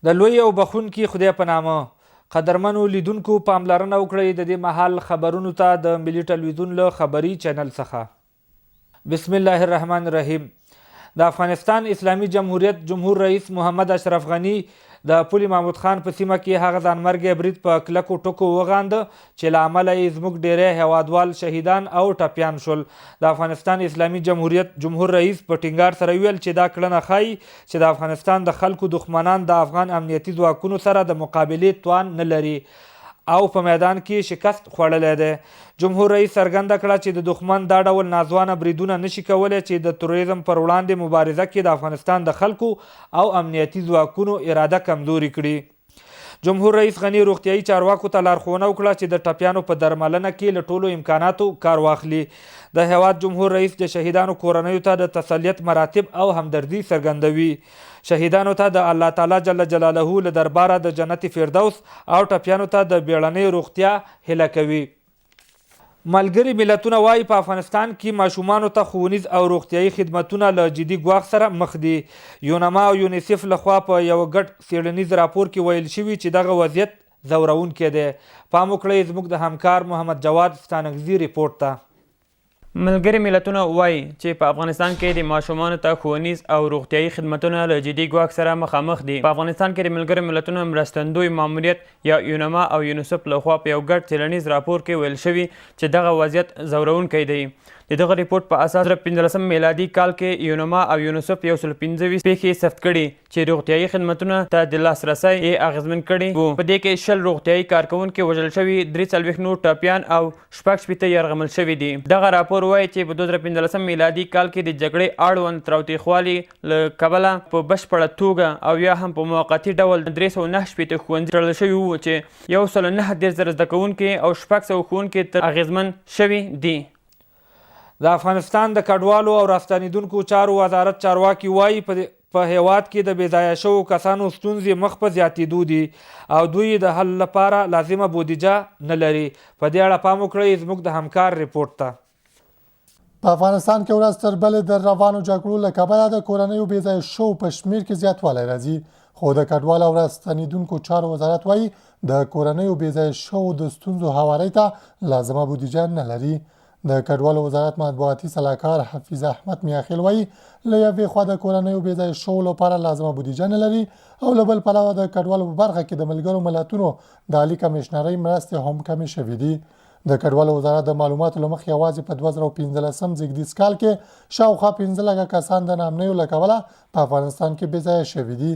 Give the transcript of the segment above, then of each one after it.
د لوی او بخونکي خدای په نامه. قدرمنو لیدونکو پاملرنه وکړئ د دې مهال خبرونو ته د ملي ټلویزیون له خبري چینل څخه. بسم الله الرحمن الرحیم. د افغانستان اسلامي جمهوریت جمهور رئیس محمد اشرف غني د پل محمود خان په سیمه کې هغه ځانمرګي برید په کلکو ټکو وغانده چې له امله یې زموږ ډیری هیوادوال شهیدان او ټپیان شول. د افغانستان اسلامي جمهوریت جمهور رئیس په ټینګار سره ویل چې دا کړنه ښایي چې د افغانستان د خلکو دښمنان د افغان امنیتي ځواکونو سره د مقابلې توان نه لري او په میدان کې شکست خوړلی دی. جمهور رئیس څرګنده کړه چې د دښمن دا ډول ناځوانه بریدونه نشي کولی چې د تروریزم پر وړاندې مبارزه کې د افغانستان د خلکو او امنیتي ځواکونو اراده کمزوري کړي. جمهور رئیس غني روغتیایي چارواکو ته لارښوونه وکړه چې د ټپیانو په درملنه کې له ټولو امکاناتو کار واخلي. د هیواد جمهور رئیس د شهیدانو کورنیو ته د تسلیت مراتب او همدردي څرګندوي. شهیدانو ته د الله تعالی جل جلاله له درباره د جنت فردوس او ټپیانو ته د بیړنۍ روغتیا هیله کوي. ملګري ملتونه وایي په افغانستان کې ماشومانو ته ښوونیز او روغتیایي خدمتونه له جدي ګواښ سره مخ دي. یونما او یونیسف لخوا په یو ګډ څیړنیز راپور کې ویل شوي چې دغه وضعیت ځورونکی دی. پام وکړئ زموږ د همکار محمد جواد ستانکزي ریپورټ ته. ملګري ملتونه وایي چې په افغانستان کې د ماشومانو ته ښوونیز او روغتیایي خدمتونه له جدي ګواښ سره مخامخ دي. په افغانستان کې د ملګري ملتونو مرستندوی ماموریت یا یونما او یونیسف لخوا په یو ګډ څیړنیز راپور کې ویل شوي چې دغه وضعیت ځورونکی دی. د دغه ریپورټ په اساس 2015 میلادي کال کې یونما او یونیسف 125 پیښې ثبت کړي چې روغتیایي خدمتونه ته د لاسرسی یې اغېزمن کړي وو. په دې کې 60 روغتیایي کارکوونکي وژل شوي، 43 نور ټپیان او 66 یرغمل شوي دي. دغه راپور وایي چې په 2015 میلادي کال کې د جګړې اړوند تاوتریخوالي له کبله په بشپړه توګه او یا هم په موقتي ډول 309 ښوونځي تړل شوي وو چې 109 زده کوونکي او 600 ښوونکي تر اغېزمن شوي دي. د افغانستان د کډوالو او راستنیدونکو چارو وزارت چارواکي وایي په هیواد کې د بېځایه شوو کسانو ستونزې مخ په زیاتېدو دي او دوی د حل لپاره لازمه بودیجه نه لري. په دې اړه پام وکړئ زموږ د همکار ریپورټ ته. په افغانستان کې ورځ تر بلې د روانو جګړو له کبله د کورنیو بېځایه شوو په شمېر کې زیاتوالی راځي. خو د کډوالو او راستنیدونکو چارو وزارت وایي د کورنیو بېځایه شوو د ستونزو هوارۍ ته لازمه بودیجه نه لري. د کډوالو وزارت مطبوعاتي سلاکار حفیظ احمد میاخیل وایي له یوې خوا د کورنیو بېځایه شوو لپاره لازمه بودیجه نه لري او له بل پلوه د کډوالو په برخه کې د ملګرو ملتونو د عالي کمیشنرۍ مرستې هم کمې شوې دي. د کډوالو وزارت د معلوماتو له مخې یوازې په 2015 زیږدیز کال کې شاوخوا 15 کسان د ناامنیو له کبله په افغانستان کې بېځایه شوي دي.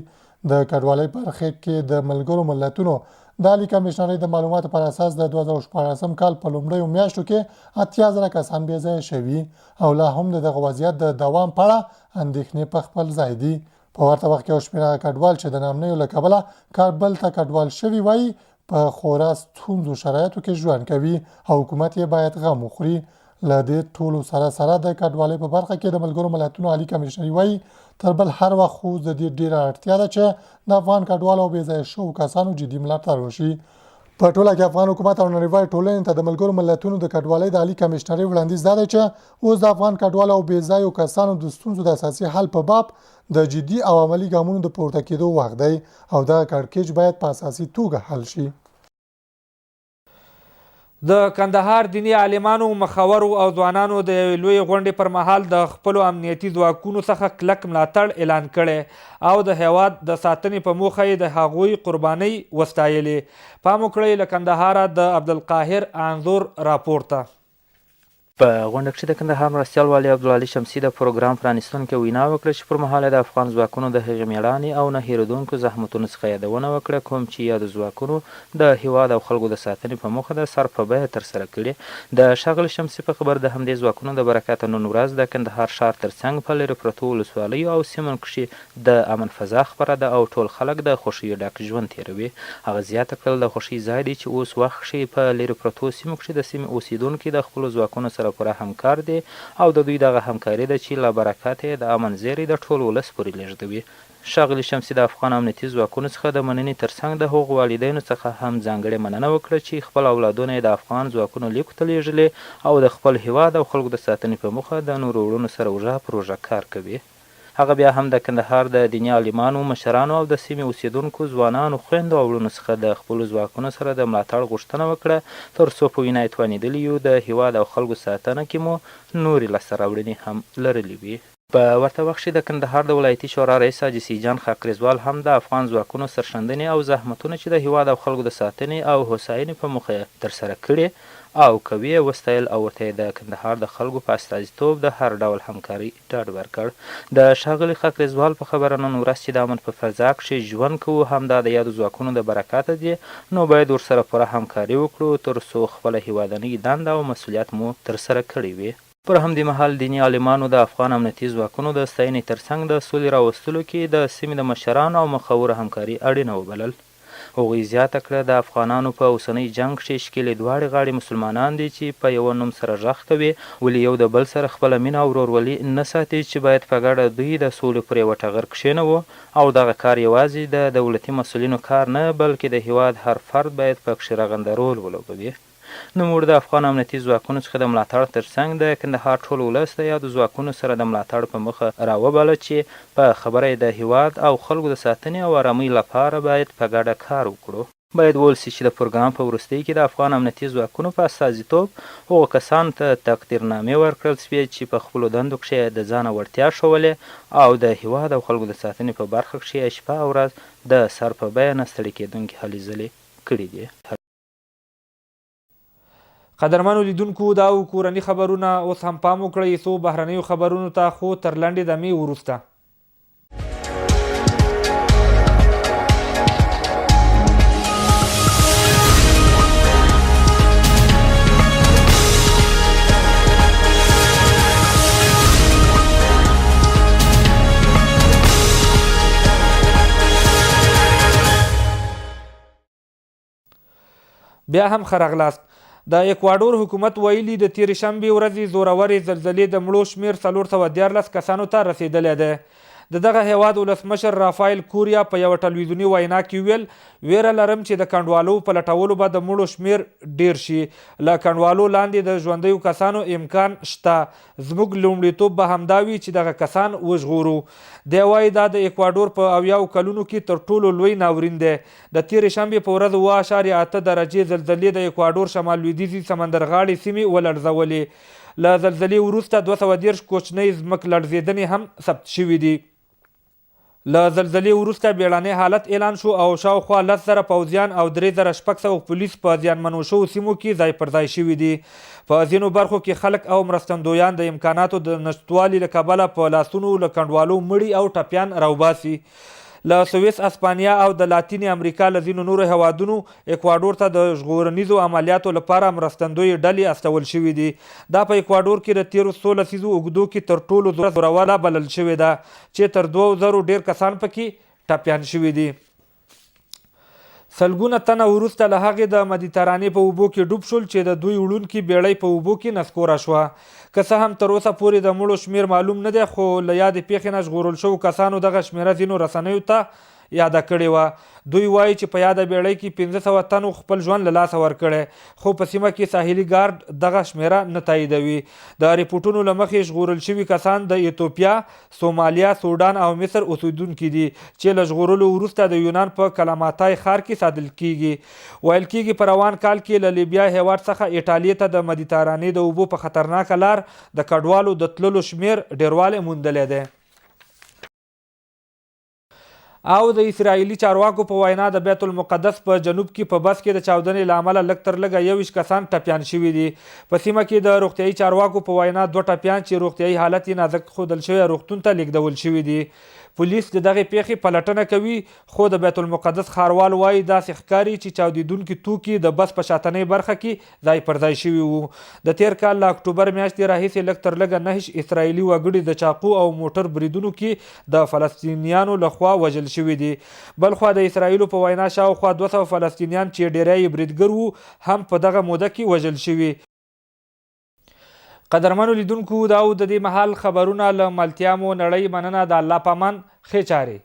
د کډوالۍ برخې کې د ملګرو ملتونو د عالي کمیشنرۍ د معلوماتو پر اساس د 2014 کال په لومړیو میاشتو کې 80,000 کسان بېځایه شوي او لا هم د دغه وضعیت د دوام په اړه اندېښنې په خپل ځای دي. په ورته وخت کې یو شمېر کډوال چې د ناامنیو له کبله کابل ته کډوال شوي وایي په خورا ستونزو شرایطو کې ژوند کوي او حکومت یې باید غم وخوري. له دې ټولو سره د کډوالۍ په برخه کې د ملګرو ملتونو عالي کمیشنري وایي تر بل هر وخت خو د دې ډېره اړتیا ده چې د افغان کډوالو او بېځایه شوو کسانو جدي ملاتړ وشي. په ټوله کې افغان حکومت او نړیوالې ټولنې ته د ملګرو ملتونو د کډوالۍ د عالي کمیشنرۍ وړاندیز دا دی چې اوس د افغان کډوالو او بېځایو کسانو د ستونزو د اساسي حل په باب د جدي او عملي ګامونو د پورته کېدو وخت دی او دغه کړکېچ باید په اساسي توګه حل شي. د کندهار دیني عالمانو، مخورو او ځوانانو د یوې لویې غونډې پر مهال د خپلو امنیتي ځواکونو څخه کلک ملاتړ اعلان کړی او د هیواد د ساتنې په موخه یې د هغوی قربانۍ وستایلې. پام وکړئ له کندهاره د عبدالقاهر انځور راپور ته. په غونډه کښې د کندهار مرستیال والي عبدالعلي شمسي د پروګرام پرانیستونکې وینا وکړه چې پر مهال د افغان ځواکونو د هغې مېړانې او نه هېرېدونکو زحمتونو څخه یادونه وکړه کوم چې یادو ځواکونو د هېواد او خلکو د ساتنې په موخه د سر په بیه ترسره کړي. د ښاغلي شمسي په خبر د همدې ځواکونو د برکته نن ورځ د کندهار ښار تر څنګ په لرې پرتو ولسوالیو او سیمو کښې د امن فضا خپره ده او ټول خلک د خوښیو ډک ژوند تېروي. هغه زیاته کړل د خوښۍ ځای دی چې اوس وخت کښې په لرې پرتو سیمو کښې د سیمې اوسېدونکي د خپلو ځواکونو سره پوره همکار دي او د دوی دغه همکاري ده چې له برکته یې د امن زیری د ټول ولس پورې لیږدوي. ښاغلي شمسي د افغان امنیتي ځواکونو څخه د مننې ترڅنګ د هغو والدینو څخه هم ځانګړې مننه وکړه چې خپل اولادونه یې د افغان ځواکونو لیکو ته لیږلي او د خپل هیواد او خلکو د ساتنې په موخه د نورو وروڼو سره اوږه پر اوږه کار کوي. هغه بیا هم د کندهار د دیني عالمانو، مشرانو او د سیمې اوسیدونکو ځوانانو، خویندو او وروڼو څخه د خپلو ځواکونو سره د ملاتړ غوښتنه وکړه، تر څو په وینا یې توانېدلي یو د هیواد او خلکو ساتنه کې مو نورې لاسته راوړنې هم لرلې وي. په ورته وخت کې د کندهار د ولایتي شورا رئیس حاجي سیجان خاکریزوال هم د افغان ځواکونو سرښندنې او زحمتونه چې د هیواد او خلکو د ساتنې او هوساینې په موخه یې ترسره کړې او کوي یې وستایل او ورته یې د کندهار د خلکو په استازیتوب د هر ډول همکاري ډاډ ورکړ. د ښاغلي خاکریزوال په خبره نن ورځ چې د امن په فضا کښې ژوند کوو همدا د یادو ځواکونو د برکته دي، نو باید ورسره پوره همکاري وکړو تر څو خپله هیوادنۍ دنده او مسؤلیت مو ترسره کړی وي. پر همدې مهال دیني عالمانو د افغان امنیتي ځواکونو د ستاینې ترڅنګ د سولې راوستلو کې د سیمې د مشرانو او مخوره همکاري اړینه وبلل. هغوی زیاته کړه د افغانانو په اوسنۍ جنګ کښې ښکېلې دواړې غاړې مسلمانان دي چې په یوه نوم سره غږ کوي، ولې یو د بل سره خپله مینه او ورورولي نه ساتي چې باید په ګډه دوی د سولې پر یوه ټغر کښېنوو او دغه کار یوازې د دولتي مسؤلینو کار نه بلکې د هیواد هر فرد باید په کښې رغنده رول ولوبوي. نوموړي د افغان امنیتي ځواکونو څخه د ملاتړ ترڅنګ د کندهار ټول ولس د یادو ځواکونو سره د ملاتړ په مخه راوباله چې په خبره یې د هیواد او خلکو د ساتنې او آرامۍ لپاره باید په ګډه کار وکړو. باید وویل سي چې د پروګرام په وروستۍ کې د افغان امنیتي ځواکونو په استازیتوب هغو کسانو ته تقدیرنامې ورکړل سوې چې په خپلو دندو کښې د ځانه وړتیا ښولې او د هیواد او خلکو د ساتنې په برخه کښې شپه او ورځ د سر په بیه نه ستړي کېدونکې هلې ځلې کړي دي. قدرمنو لیدونکو دا و کورني خبرونه، اوس هم پام وکړئ څو بهرنیو خبرونو ته، خو تر لنډې دمې وروسته. بیا هم ښه راغلاست. د اکواډور حکومت ویلي د تېرې شنبې ورځې زورورې زلزلې د مړو شمېر 414 کسانو ته رسېدلی دی. د دغه هیواد ولسمشر رافایل کوریا په یوه ټلویزیوني وینا کې ویل، ویره لرم چې د کنډوالو په لټولو به د مړو شمېر ډیر شي. له کنډوالو لاندې د ژوندیو کسانو امکان شته. زموږ لومړیتوب به همدا وي چې دغه کسان وژغورو. دی وایي دا د اکواډور په 70 کلونو کې تر ټولو لوی ناورین دی. د تېرې شنبې په ورځ 7.8 درجې زلزلې د اکواډور شمال لویدیځي سمندرغاړې سیمې ولړزولې. له زلزلې وروسته 230 کوچنۍ ځمکلړزېدنې هم ثبت شوي دي. له زلزلې وروسته بیړنی حالت اعلان شو او شاوخوا 10,000 پوځیان او 3,600 پولیس په زیانمنو شوو سیمو کې ځای پر ځای شوي دي. په ځینو برخو کې خلک او مرستندویان د امکاناتو د نشتوالي له کبله په لاسونو له کنډوالو مړي او ټپیان راوباسي. له سویس، اسپانیا او د لاتینې امریکا له ځینو نورو هیوادونو اکواډور ته د ژغورنیزو عملیاتو لپاره مرستندویې ډلې استول شوي دي. دا په اکواډور کې د تېرو 16 لسیزو اوږدو کې تر ټولو زوروره بلل شوې ده چې تر 2000 ډېر کسان پکې ټپیان شوي دي. سلګونه تنه وروسته له هغې د مدیترانې په اوبو کې ډوب شول چې د دوی وړونکې بیړۍ په اوبو کې نسکوره شوه. که څه هم تر اوسه پورې د مړو شمېر معلوم نه دی، خو له یادې پیښې نه ژغورل شوو کسانو دغه شمېره ځینو رسنیو ته یاده کړې وه. دوی وایي چې په یاده بیړۍ کې 500 تنو خپل ژوند له لاسه ورکړی، خو په سیمه کې ساحلي ګارد دغه شمېره نه تاییدوي. د ریپورټونو له مخې ژغورل شوي کسان د ایتوپیا، سومالیا، سوډان او مصر اوسیدونکي دي چې له ژغورلو وروسته د یونان په کلاماتای ښار کې ساتل کیږي. ویل کیږي په روان کال کې له لیبیا هیواد څخه ایټالیې ته د مدیترانې د اوبو په خطرناکه لار د کډوالو د تللو شمېر ډیروالی موندلی دی. او د اسرائیلي چارواکو په وینا د بیت المقدس په جنوب کې په بس کې د چاودنې له امله لږ تر لږه 21 کسان ټپیان شوي دي. په سیمه کې د روغتیایي چارواکو په وینا 2 ټپیان چې روغتیایي حالت یې نازک ښودل شوی روغتون ته لیږدول شوي دي. پولیس د دغې پیښې پلټنه کوي، خو د بیت المقدس ښاروال وایي داسې ښکاري چې چاودېدونکي توکي د بس په شاتنۍ برخه کې ځای پر ځای شوي وو. د تېر کال له اکتوبر میاشتې راهیسې لږ تر لږه 9 اسرائیلي وګړي د چاقو او موټر بریدونو کې د فلسطینیانو لخوا وژل شوي دي. بلخوا د اسرائیلو په وینا شاوخوا 200 فلسطینیان چې ډیری یې بریدګر وو هم په دغه موده کې وژل شوي. قدرمنو لیدونکو دا و د دې مهال خبرونه له ملتیا مو نړۍ مننه. د الله پامان ښې چارې.